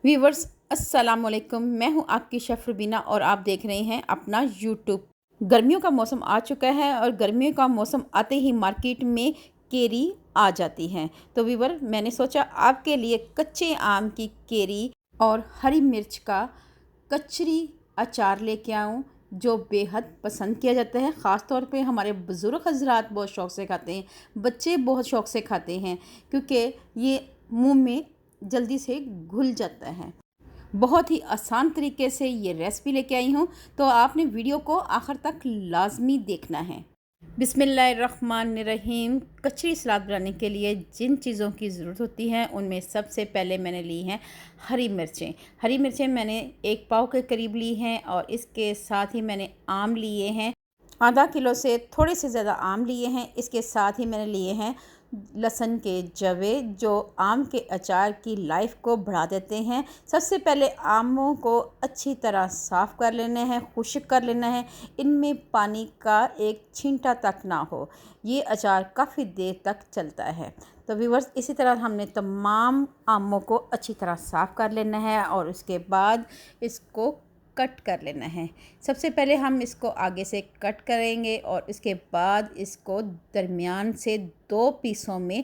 Viewers अस्सलाम वालेकुम। मैं हूं आपकी शेफ़ रुबीना और आप देख रहे हैं अपना यूट्यूब। गर्मियों का मौसम आ चुका है और गर्मियों का मौसम आते ही मार्केट में केरी आ जाती हैं। तो वीवर मैंने सोचा आपके लिए कच्चे आम की केरी और हरी मिर्च का कचरी अचार लेके आऊँ, जो बेहद पसंद किया जाता है। ख़ास तौर पे हमारे बुज़ुर्ग हज़रात बहुत शौक़ से खाते हैं, बच्चे बहुत शौक़ से खाते हैं, क्योंकि ये मुंह में जल्दी से घुल जाता है। बहुत ही आसान तरीके से ये रेसिपी लेके आई हूँ, तो आपने वीडियो को आखिर तक लाजमी देखना है। बिस्मिल्लाहिर्रहमानिर्रहीम। कचरी सलाद बनाने के लिए जिन चीज़ों की ज़रूरत होती है उनमें सबसे पहले मैंने ली हैं हरी मिर्चें। हरी मिर्चें मैंने 1 पाव के करीब ली हैं और इसके साथ ही मैंने आम लिए हैं, आधा किलो से थोड़े से ज़्यादा आम लिए हैं। इसके साथ ही मैंने लिए हैं लहसुन के जवे, जो आम के अचार की लाइफ को बढ़ा देते हैं। सबसे पहले आमों को अच्छी तरह साफ़ कर लेना है, खुश्क कर लेना है। इनमें पानी का एक छींटा तक ना हो। ये अचार काफ़ी देर तक चलता है। तो व्यूअर्स, इसी तरह हमने तमाम आमों को अच्छी तरह साफ़ कर लेना है और उसके बाद इसको कट कर लेना है। सबसे पहले हम इसको आगे से कट करेंगे और इसके बाद इसको दरमियान से 2 पीसों में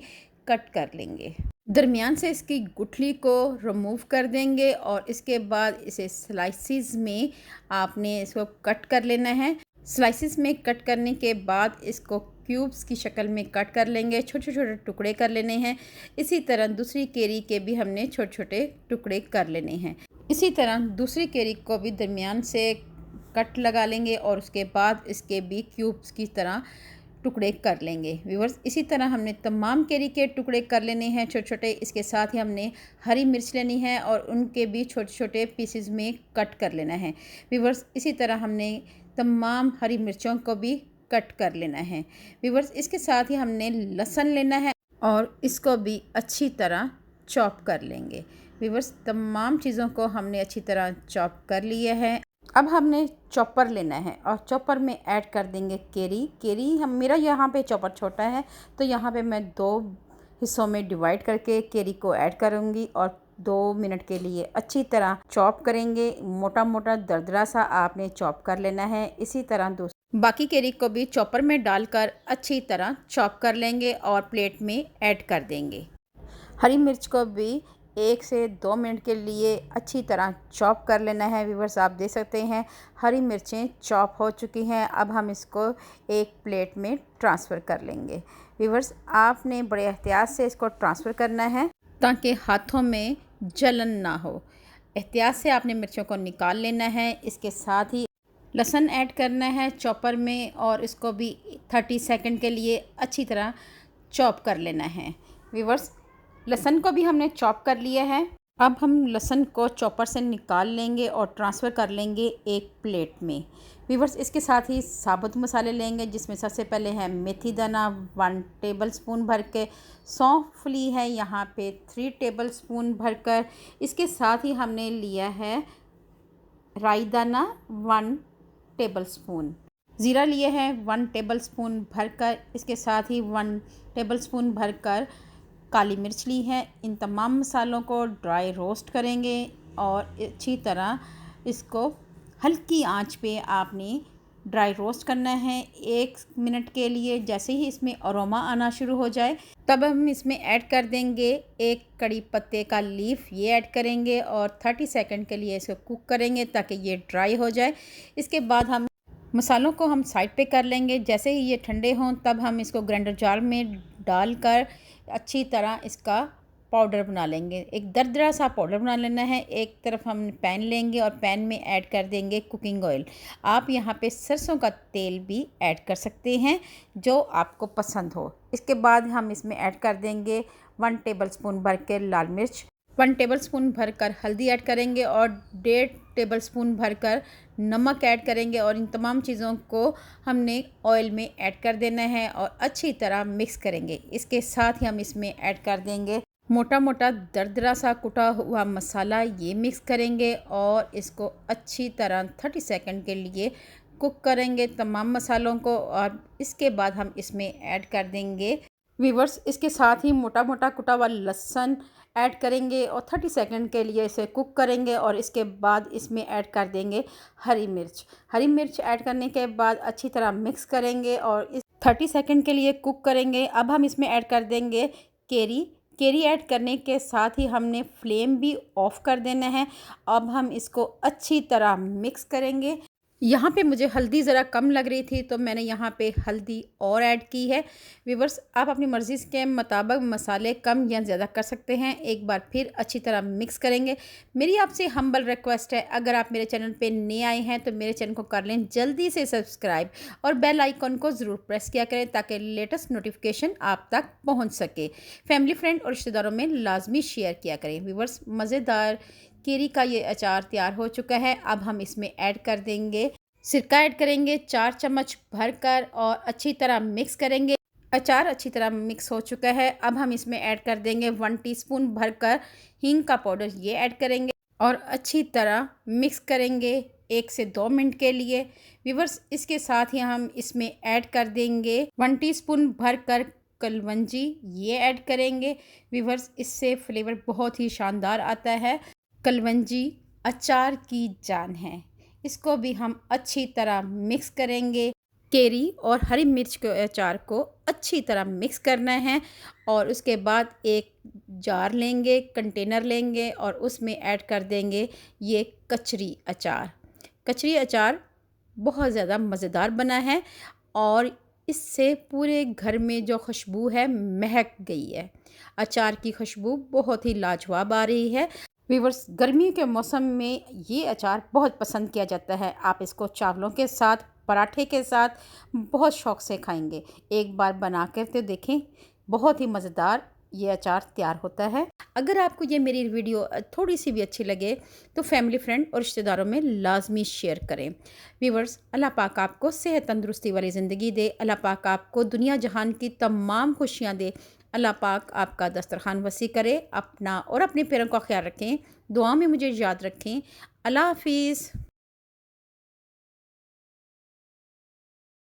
कट कर लेंगे। दरमियान से इसकी गुठली को रिमूव कर देंगे और इसके बाद इसे स्लाइसिस में आपने इसको कट कर लेना है। स्लाइसिस में कट करने के बाद इसको क्यूब्स की शक्ल में कट कर लेंगे, छोटे छोटे टुकड़े कर लेने हैं। इसी तरह दूसरी केरी के भी हमने छोटे छोटे टुकड़े कर लेने हैं। इसी तरह दूसरी केरी को भी दरमियान से कट लगा लेंगे और उसके बाद इसके भी क्यूब्स की तरह टुकड़े कर लेंगे। व्यूअर्स, इसी तरह हमने तमाम केरी के टुकड़े कर लेने हैं छोटे छोटे। इसके साथ ही हमने हरी मिर्च लेनी है और उनके भी छोटे छोटे पीसेस में कट कर लेना है। व्यूअर्स, इसी तरह हमने तमाम हरी मिर्चों को भी कट कर लेना है। व्यूअर्स, इसके साथ ही हमने लहसुन लेना है और इसको भी अच्छी तरह चॉप कर लेंगे। व्यूअर्स, तमाम चीज़ों को हमने अच्छी तरह चॉप कर लिया है। अब हमने चॉपर लेना है और चॉपर में ऐड कर देंगे केरी। मेरा यहाँ पे चॉपर छोटा है, तो यहाँ पे मैं 2 हिस्सों में डिवाइड करके केरी को ऐड करूँगी और 2 मिनट के लिए अच्छी तरह चॉप करेंगे। मोटा मोटा दरदरा सा आपने चॉप कर लेना है। इसी तरह बाकी केरी को भी चॉपर में डालकर अच्छी तरह चॉप कर लेंगे और प्लेट में ऐड कर देंगे। हरी मिर्च को भी 1 से 2 मिनट के लिए अच्छी तरह चॉप कर लेना है। व्यूअर्स, आप देख सकते हैं हरी मिर्चें चॉप हो चुकी हैं। अब हम इसको एक प्लेट में ट्रांसफ़र कर लेंगे। व्यूअर्स, आपने बड़े एहतियात से इसको ट्रांसफ़र करना है ताकि हाथों में जलन ना हो। एहतियात से आपने मिर्चों को निकाल लेना है। इसके साथ ही लहसुन ऐड करना है चॉपर में और इसको भी 30 सेकंड के लिए अच्छी तरह चॉप कर लेना है। व्यूअर्स, लहसुन को भी हमने चॉप कर लिया है। अब हम लहसुन को चॉपर से निकाल लेंगे और ट्रांसफ़र कर लेंगे एक प्लेट में। व्यूअर्स, इसके साथ ही साबुत मसाले लेंगे, जिसमें सबसे पहले है मेथी दाना 1 टेबलस्पून भर के, सौंफ ली है यहाँ पे 3 टेबलस्पून भरकर। इसके साथ ही हमने लिया है राई दाना 1 टेबलस्पून, ज़ीरा लिए है 1 टेबलस्पून भरकर। इसके साथ ही 1 टेबलस्पून भरकर काली मिर्च ली है। इन तमाम मसालों को ड्राई रोस्ट करेंगे और अच्छी तरह इसको हल्की आंच पे आपने ड्राई रोस्ट करना है 1 मिनट के लिए। जैसे ही इसमें अरोमा आना शुरू हो जाए, तब हम इसमें ऐड कर देंगे 1 कड़ी पत्ते का लीफ। ये ऐड करेंगे और 30 सेकंड के लिए इसको कुक करेंगे ताकि ये ड्राई हो जाए। इसके बाद हम मसालों को हम साइड पे कर लेंगे। जैसे ही ये ठंडे हों, तब हम इसको ग्राइंडर जार में डालकर अच्छी तरह इसका पाउडर बना लेंगे। एक दरदरा सा पाउडर बना लेना है। एक तरफ हम पैन लेंगे और पैन में ऐड कर देंगे कुकिंग ऑयल। आप यहाँ पे सरसों का तेल भी ऐड कर सकते हैं, जो आपको पसंद हो। इसके बाद हम इसमें ऐड कर देंगे 1 टेबलस्पून भर के लाल मिर्च, 1 टेबलस्पून भरकर हल्दी ऐड करेंगे और 1.5 टेबलस्पून भरकर नमक ऐड करेंगे और इन तमाम चीज़ों को हमने ऑयल में ऐड कर देना है और अच्छी तरह मिक्स करेंगे। इसके साथ ही हम इसमें ऐड कर देंगे मोटा मोटा दरदरा सा कुटा हुआ मसाला। ये मिक्स करेंगे और इसको अच्छी तरह 30 सेकंड के लिए कुक करेंगे तमाम मसालों को। और इसके बाद हम इसमें ऐड कर देंगे व्यूअर्स, इसके साथ ही मोटा मोटा कुटा हुआ लहसुन ऐड करेंगे और 30 सेकंड के लिए इसे कुक करेंगे और इसके बाद इसमें ऐड कर देंगे हरी मिर्च। हरी मिर्च ऐड करने के बाद अच्छी तरह मिक्स करेंगे और इस 30 सेकंड के लिए कुक करेंगे। अब हम इसमें ऐड कर देंगे केरी। केरी ऐड करने के साथ ही हमने फ्लेम भी ऑफ़ कर देना है। अब हम इसको अच्छी तरह मिक्स करेंगे। यहाँ पे मुझे हल्दी ज़रा कम लग रही थी तो मैंने यहाँ पे हल्दी और ऐड की है। व्यूअर्स, आप अपनी मर्ज़ी के मुताबिक मसाले कम या ज़्यादा कर सकते हैं। एक बार फिर अच्छी तरह मिक्स करेंगे। मेरी आपसे हम्बल रिक्वेस्ट है, अगर आप मेरे चैनल पे नए आए हैं तो मेरे चैनल को कर लें जल्दी से सब्सक्राइब और बेल आइकन को ज़रूर प्रेस किया करें ताकि लेटेस्ट नोटिफिकेशन आप तक पहुँच सके। फैमिली, फ्रेंड और रिश्तेदारों में लाजमी शेयर किया करें। व्यूअर्स, मज़ेदार केरी का ये अचार तैयार हो चुका है। अब हम इसमें ऐड कर देंगे सिरका, ऐड करेंगे 4 चम्मच भरकर और अच्छी तरह मिक्स करेंगे। अचार अच्छी तरह मिक्स हो चुका है। अब हम इसमें ऐड कर देंगे 1 टीस्पून भरकर हींग का पाउडर, ये ऐड करेंगे और अच्छी तरह मिक्स करेंगे 1 से 2 मिनट के लिए। व्यूअर्स, इसके साथ ही हम इसमें ऐड कर देंगे 1 टीस्पून भरकर कलवंजी, ये ऐड करेंगे। व्यूअर्स, इससे फ्लेवर बहुत ही शानदार आता है। कलवंजी अचार की जान है। इसको भी हम अच्छी तरह मिक्स करेंगे। केरी और हरी मिर्च के अचार को अच्छी तरह मिक्स करना है और उसके बाद एक जार लेंगे, कंटेनर लेंगे और उसमें ऐड कर देंगे ये कचरी अचार। कचरी अचार बहुत ज़्यादा मज़ेदार बना है और इससे पूरे घर में जो खुशबू है महक गई है। अचार की खुशबू बहुत ही लाजवाब आ रही है। व्यूअर्स, गर्मियों के मौसम में ये अचार बहुत पसंद किया जाता है। आप इसको चावलों के साथ, पराठे के साथ बहुत शौक़ से खाएंगे। एक बार बना कर तो देखें, बहुत ही मज़ेदार ये अचार तैयार होता है। अगर आपको ये मेरी वीडियो थोड़ी सी भी अच्छी लगे तो फैमिली, फ्रेंड और रिश्तेदारों में लाजमी शेयर करें। व्यूअर्स, अल्लाह पाक आपको सेहत तंदुरुस्ती वाली ज़िंदगी दे। अल्लाह पाक आपको दुनिया जहान की तमाम खुशियाँ दे। अल्लाह पाक आपका दस्तरखान वसी करे। अपना और अपने पेरेंट्स का ख्याल रखें। दुआ में मुझे याद रखें। अल्लाह हाफिज़।